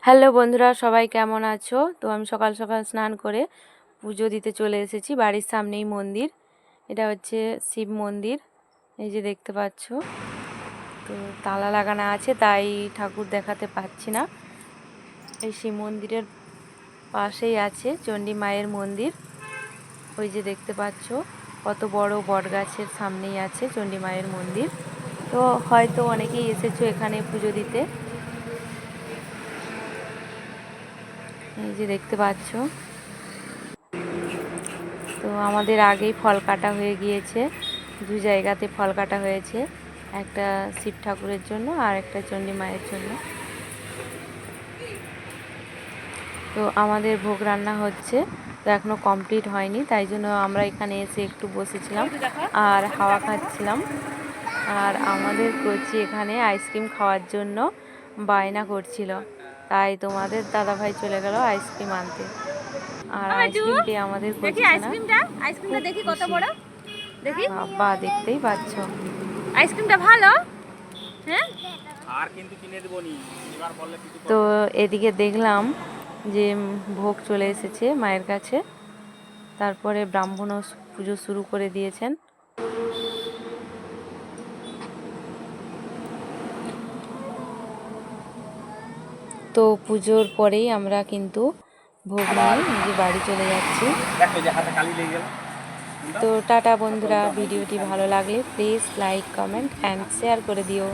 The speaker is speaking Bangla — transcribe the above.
হ্যালো বন্ধুরা, সবাই কেমন আছো? তো আমি সকাল সকাল স্নান করে পুজো দিতে চলে এসেছি। বাড়ির সামনেই মন্দির, এটা হচ্ছে শিব মন্দির। এই যে দেখতে পাচ্ছ, তো তালা লাগানো আছে তাই ঠাকুর দেখাতে পাচ্ছি না। এই শিব মন্দিরের পাশেই আছে চণ্ডী মায়ের মন্দির। ওই যে দেখতে পাচ্ছ, কত বড় বট গাছের সামনেই আছে চণ্ডী মায়ের মন্দির। তো হয়তো অনেকেই এসেছো এখানে পুজো দিতে। এই যে দেখতে পাচ্ছ, তো আমাদের আগেই ফল কাটা হয়ে গিয়েছে। দু জায়গাতে ফল কাটা হয়েছে, একটা শিব ঠাকুরের জন্য আর একটা চণ্ডী মায়ের জন্য। তো আমাদের ভোগ রান্না হচ্ছে, তো এখনো কমপ্লিট হয়নি, তাই জন্য আমরা এখানে এসে একটু বসেছিলাম আর হাওয়া খাচ্ছিলাম। আর আমাদের কচি এখানে আইসক্রিম খাওয়ার জন্য বায়না করছিল, তাই তোমাদের দাদাভাই চলে গেল আইসক্রিম আনতে। আর আইসক্রিমটি আমাদের কচি আইসক্রিমটা দেখি কত বড়, দেখি বাবা, দেখতেই পাচ্ছ আইসক্রিমটা ভালো। হ্যাঁ, আর কিন্তু কিনে দেবনি, এবার বললে কিছু। তো এদিকে দেখলাম যে ভোগ চলে এসেছে মায়ের কাছে, তারপরে ব্রাহ্মণও পুজো শুরু করে দিয়েছেন। তো পুজোর পরেই আমরা কিন্তু ভোগ নিয়ে নিজে বাড়ি চলে যাচ্ছি। দেখো যে হাতে কালি লেগে গেল। তো টাটা বন্ধুরা, ভিডিওটি ভালো লাগলে please like, comment and share করে দিও।